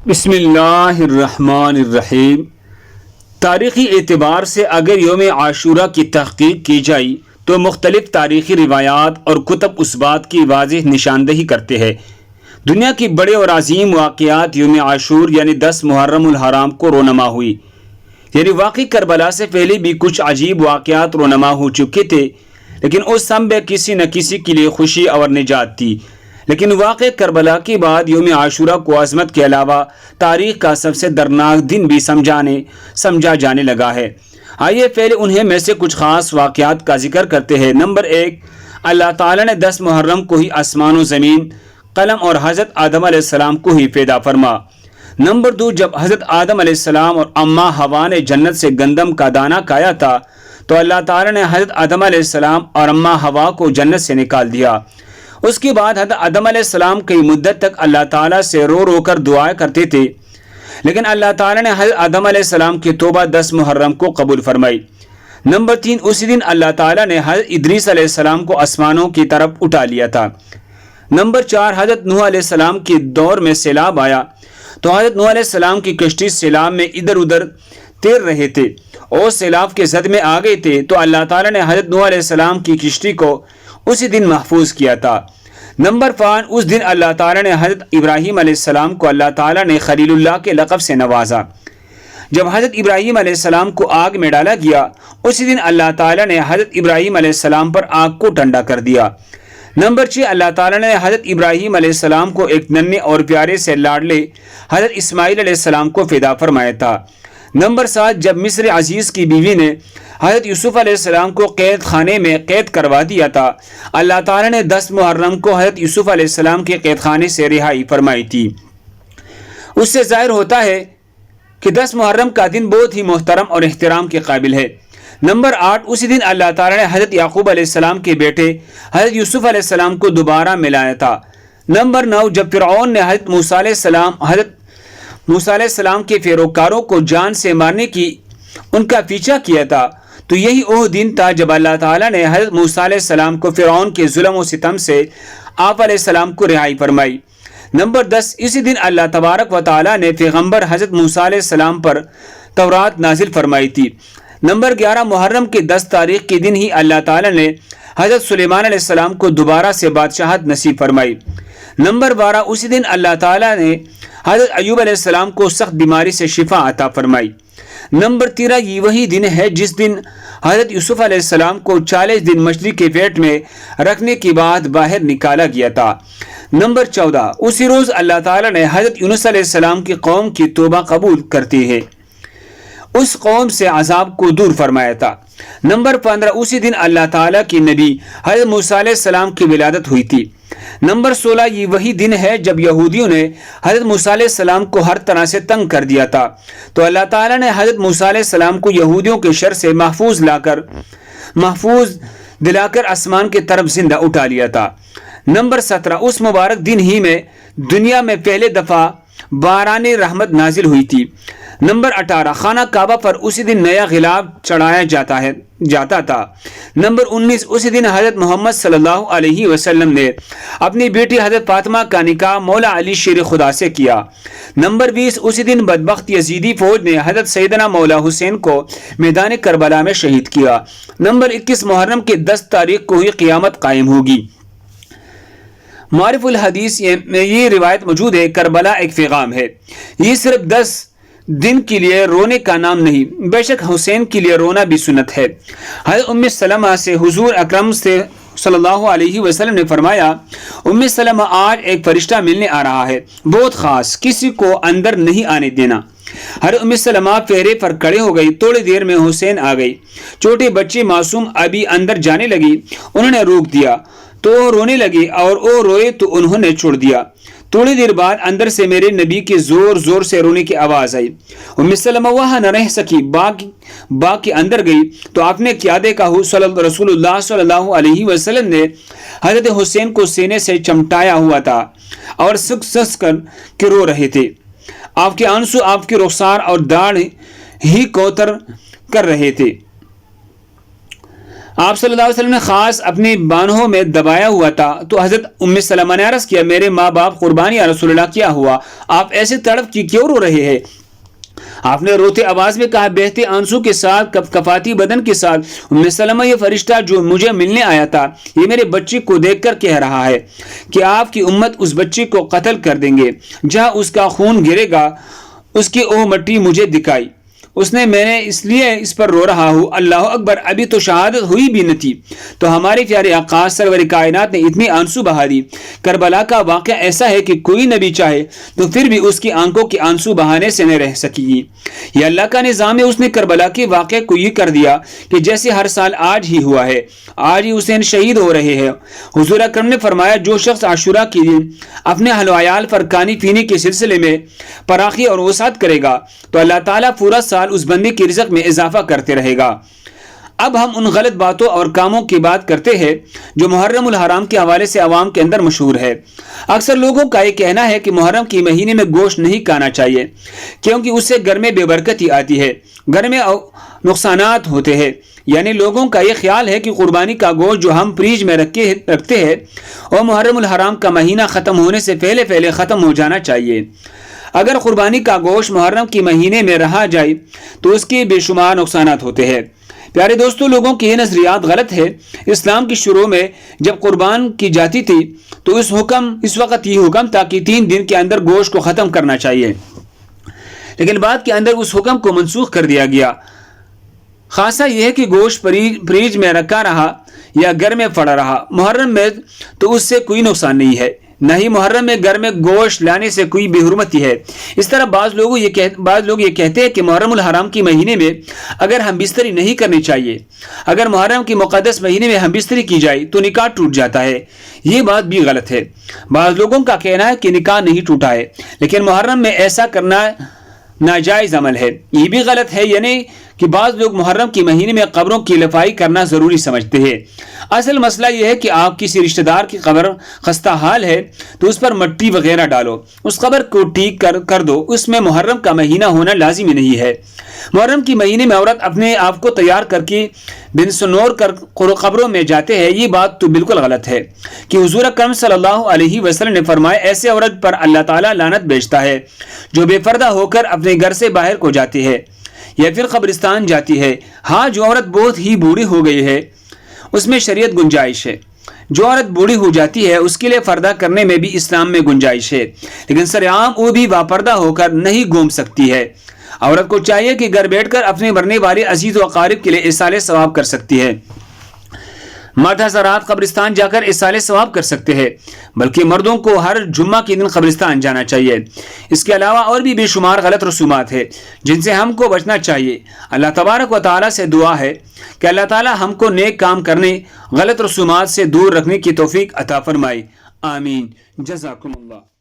بسم اللہ الرحمن الرحیم۔ تاریخی اعتبار سے اگر یوم عاشورہ کی تحقیق کی جائے تو مختلف تاریخی روایات اور کتب اس بات کی واضح نشاندہی کرتے ہیں۔ دنیا کی بڑے اور عظیم واقعات یوم عاشور یعنی 10 محرم الحرام کو رونما ہوئی۔ یعنی واقعی کربلا سے پہلے بھی کچھ عجیب واقعات رونما ہو چکے تھے، لیکن اس سب میں کسی نہ کسی کے لیے خوشی اور نجات تھی۔ لیکن واقع کربلا کے بعد یوم عاشورہ کو عظمت کے علاوہ تاریخ کا سب سے دردناک دن بھی سمجھا جانے لگا ہے۔ آئیے پہلے انہیں میں سے کچھ خاص واقعات کا ذکر کرتے ہیں۔ نمبر 1، اللہ تعالیٰ نے 10 محرم کو ہی آسمان و زمین، قلم اور حضرت آدم علیہ السلام کو ہی پیدا فرما۔ نمبر 2، جب حضرت آدم علیہ السلام اور اماں حوا نے جنت سے گندم کا دانہ کھایا تھا تو اللہ تعالیٰ نے حضرت آدم علیہ السلام اور اماں حوا کو جنت سے نکال دیا۔ اس کے بعد حضرت آدم علیہ السلام کئی مدت تک اللہ تعالیٰ سے رو رو کر دعائیں کرتے تھے، لیکن اللہ تعالیٰ نے حضرت آدم علیہ السلام کی توبہ 10 محرم کو قبول فرمائی۔ نمبر 3، اسی دن اللہ تعالیٰ نے حضرت ادریس علیہ السلام کو آسمانوں کی طرف اٹھا لیا تھا۔ نمبر 4، حضرت نوح علیہ السلام کے دور میں سیلاب آیا تو حضرت نوح علیہ السلام کی کشتی سیلاب میں ادھر ادھر تیر رہے تھے اور سیلاب کے زد میں آ گئے تھے تو اللہ تعالیٰ نے حضرت نوح علیہ السلام کی کشتی کو اسی دن محفوظ کیا تھا۔ نمبر 5، اس دن اللہ تعالیٰ نے حضرت ابراہیم علیہ السلام کو اللہ تعالیٰ نے خلیل اللہ کے لقب سے نوازا۔ جب حضرت ابراہیم علیہ السلام کو آگ میں ڈالا گیا اسی دن اللہ تعالیٰ نے حضرت ابراہیم علیہ السلام پر آگ کو ٹھنڈا کر دیا۔ نمبر 6، اللہ تعالیٰ نے حضرت ابراہیم علیہ السلام کو ایک ننھے اور پیارے سے لاڈلے حضرت اسماعیل علیہ السلام کو فدا فرمایا تھا۔ نمبر 7، جب مصر عزیز کی بیوی نے حضرت یوسف علیہ السلام کو قید خانے میں قید کروا دیا تھا، اللہ تعالیٰ نے 10 محرم کو حضرت یوسف علیہ السلام کے قید خانے سے رہائی فرمائی تھی۔ اس سے ظاہر ہوتا ہے کہ 10 محرم کا دن بہت ہی محترم اور احترام کے قابل ہے۔ نمبر 8، اسی دن اللہ تعالیٰ نے حضرت یعقوب علیہ السلام کے بیٹے حضرت یوسف علیہ السلام کو دوبارہ ملایا تھا۔ نمبر 9، جب فرعون نے حضرت موسیٰ علیہ السلام کے پیروکاروں کو جان سے مارنے کی ان کا پیچھا کیا تھا تو یہی وہ دن تھا جب اللہ تعالیٰ نے حضرت موسیٰ علیہ السلام کو فرعون کے ظلم و ستم سے آپ علیہ السلام کو رہائی فرمائی۔ نمبر 10، اسی دن اللہ تبارک و تعالیٰ نے پیغمبر حضرت موسیٰ علیہ السلام پر تورات نازل فرمائی تھی۔ نمبر 11، محرم کی 10 تاریخ کے دن ہی اللہ تعالیٰ نے حضرت سلیمان علیہ السلام کو دوبارہ سے بادشاہت نصیب فرمائی۔ نمبر 12، اسی دن اللہ تعالیٰ نے حضرت ایوب علیہ السلام کو سخت بیماری سے شفا عطا فرمائی۔ نمبر 13، یہ وہی دن ہے جس دن حضرت یوسف علیہ السلام کو 40 دن مچھلی کے پیٹ میں رکھنے کے بعد باہر نکالا گیا تھا۔ نمبر 14، اسی روز اللہ تعالیٰ نے حضرت یونس علیہ السلام کی قوم کی توبہ قبول کرتی ہے، اس قوم سے عذاب کو دور فرمایا تھا۔ نمبر 15، اسی دن اللہ تعالیٰ کی نبی حضرت موسیٰ علیہ السلام کی ولادت ہوئی تھی۔ نمبر 16، یہ وہی دن ہے جب یہودیوں نے حضرت موسیٰ علیہ السلام کو ہر طرح سے تنگ کر دیا تھا تو اللہ تعالیٰ نے حضرت موسیٰ علیہ السلام کو یہودیوں کے شر سے محفوظ دلا کر آسمان کی طرف زندہ اٹھا لیا تھا۔ نمبر 17، اس مبارک دن ہی میں دنیا میں پہلے دفعہ باران رحمت نازل ہوئی تھی۔ نمبر 18، خانہ کعبہ پر اسی دن نیا غلاف چڑھایا جاتا تھا۔ نمبر 19، اسی دن حضرت محمد صلی اللہ علیہ وسلم نے اپنی بیٹی حضرت فاطمہ کا نکاح مولا علی شیر خدا سے کیا۔ نمبر 20، اسی دن بدبخت یزیدی فوج نے حضرت سیدنا مولا حسین کو میدان کربلا میں شہید کیا۔ نمبر 21، محرم کی 10 تاریخ کو ہی قیامت قائم ہوگی۔ معارف الحدیث میں یہ روایت موجود ہے، کربلا ایک پیغام ہے، یہ صرف 10 دن کے لیے رونے کا نام نہیں، بے شک حسین کے لیے رونا بھی سنت ہے۔ حضرت ام سلمہ سے حضور اکرم صلی اللہ علیہ وسلم نے فرمایا، ام سلمہ آج ایک فرشتہ ملنے آ رہا ہے، بہت خاص، کسی کو اندر نہیں آنے دینا۔ حضرت ام سلمہ پہرے پر کھڑے ہو گئی، تھوڑی دیر میں حسین آ گئی، چھوٹے بچے معصوم ابھی اندر جانے لگی، انہوں نے روک دیا تو وہ رونے لگی اور وہ روئے تو انہوں نے چھوڑ دیا۔ تھوڑی دیر بعد اندر سے میرے نبی کے زور زور سے رونے کی آواز آئی۔ ام سلمہ وہاں نہ رہ سکی، باغ کے اندر گئی تو آپ نے کیا دیکھا، رسول اللہ صلی اللہ علیہ وسلم نے حضرت حسین کو سینے سے چمٹایا ہوا تھا اور سکس کر کے رو رہے تھے۔ آپ کے آنسو آپ کی رخسار اور داڑھ ہی کو تر کر رہے تھے۔ آپ صلی اللہ علیہ وسلم نے خاص اپنی بانہوں میں دبایا ہوا تھا تو حضرت ام سلمہ نے عرض کیا میرے ماں باپ قربانی یا رسول اللہ کیا ہوا، آپ ایسے تڑپ کی کیوں رو رہے ہیں؟ آپ نے روتے آواز میں کہا بہتے آنسو کے ساتھ کفاتی بدن کے ساتھ ام سلمہ، یہ فرشتہ جو مجھے ملنے آیا تھا یہ میرے بچے کو دیکھ کر کہہ رہا ہے کہ آپ کی امت اس بچے کو قتل کر دیں گے، جہاں اس کا خون گرے گا اس کی وہ مٹی مجھے دکھائی، میں نے اس لیے اس پر رو رہا ہوں۔ اللہ اکبر، ابھی تو شہادت ہوئی بھی نہ تھی تو ہمارے پیارے آقا سرور کائنات نے اتنی آنسو بہا دی۔ کربلا کا واقعہ ایسا ہے کہ کوئی نبی چاہے تو پھر بھی اس کی آنکھوں کی آنسو بہانے سے نہیں رہ سکے گی۔ یہ اللہ کا نظام ہے، اس نے کربلا کے واقعے کو یہ کر دیا کہ جیسے ہر سال آج ہی ہوا ہے، آج ہی حسین شہید ہو رہے ہیں۔ حضور اکرم نے فرمایا جو شخص عاشورہ کے دن اپنے اہل و عیال پر کھانے پینے کے سلسلے میں فراخی اور وسعت کرے گا تو اللہ تعالیٰ پورا سال اس بندے کے رزق میں اضافہ کرتے رہے گا۔ اب ہم ان غلط باتوں اور کاموں کی بات کرتے ہیں جو محرم الحرام کے حوالے سے عوام کے اندر مشہور ہے۔ اکثر لوگوں کا یہ کہنا ہے کہ محرم کے مہینے میں گوشت نہیں کھانا چاہیے کیونکہ اس سے گھر میں بے برکتی آتی ہے، گھر میں نقصانات ہوتے ہیں۔ یعنی لوگوں کا یہ خیال ہے کہ قربانی کا گوشت جو ہم فریج میں رکھتے ہیں اور محرم الحرام کا مہینہ ختم ہونے سے پہلے ختم ہو جانا چاہیے۔ اگر قربانی کا گوشت محرم کے مہینے میں رہا جائے تو اس کے بے شمار نقصانات ہوتے ہیں۔ پیارے دوستو، لوگوں کے یہ نظریات غلط ہے۔ اسلام کی شروع میں جب قربان کی جاتی تھی تو اس وقت یہ حکم تھا کہ 3 دن کے اندر گوشت کو ختم کرنا چاہیے، لیکن بعد کے اندر اس حکم کو منسوخ کر دیا گیا۔ خاصہ یہ ہے کہ گوشت فریج میں رکھا رہا یا گھر میں پڑا رہا محرم میں تو اس سے کوئی نقصان نہیں ہے، نہ ہی محرم میں گھر میں گوشت لانے سے کوئی بے حرمتی ہے۔ اس طرح بعض لوگ یہ کہتے ہیں کہ محرم الحرام کے مہینے میں اگر ہم بستری نہیں کرنی چاہیے، اگر محرم کے مقدس مہینے میں ہم بستری کی جائے تو نکاح ٹوٹ جاتا ہے۔ یہ بات بھی غلط ہے۔ بعض لوگوں کا کہنا ہے کہ نکاح نہیں ٹوٹا ہے، لیکن محرم میں ایسا کرنا ناجائز عمل ہے۔ یہ بھی غلط ہے، یعنی کہ بعض لوگ محرم کے مہینے میں قبروں کی لپائی کرنا ضروری سمجھتے ہیں۔ اصل مسئلہ یہ ہے کہ آپ کسی رشتہ دار کی قبر خستہ حال ہے تو اس پر مٹی وغیرہ ڈالو، اس قبر کو ٹھیک کر دو، اس میں محرم کا مہینہ ہونا لازمی نہیں ہے۔ محرم کے مہینے میں عورت اپنے آپ کو تیار کر کے بن سنور کر قبروں میں جاتے ہیں، یہ بات تو بالکل غلط ہے کہ حضور اکرم صلی اللہ علیہ وسلم نے فرمایا ایسے عورت پر اللہ تعالیٰ لعنت بھیجتا ہے جو بے پردہ ہو کر اپنے گھر سے باہر کو جاتی ہے یا پھر قبرستان جاتی ہے۔ ہاں، جو عورت بہت ہی بوڑھی ہو گئی ہے اس میں شریعت گنجائش ہے۔ جو عورت بوڑھی ہو جاتی ہے اس کے لیے پردہ کرنے میں بھی اسلام میں گنجائش ہے، لیکن سرعام وہ بھی باپردہ ہو کر نہیں گھوم سکتی ہے۔ عورت کو چاہیے کہ گھر بیٹھ کر اپنے مرنے والے عزیز و اقارب کے لیے ایصال ثواب کر سکتی ہے۔ مرد حضرات قبرستان جا کر ایصال ثواب کر سکتے ہیں، بلکہ مردوں کو ہر جمعہ کے دن قبرستان جانا چاہیے۔ اس کے علاوہ اور بھی بے شمار غلط رسومات ہیں جن سے ہم کو بچنا چاہیے۔ اللہ تبارک و تعالیٰ سے دعا ہے کہ اللہ تعالیٰ ہم کو نیک کام کرنے، غلط رسومات سے دور رکھنے کی توفیق عطا فرمائے۔ آمین۔ جزاکم اللہ۔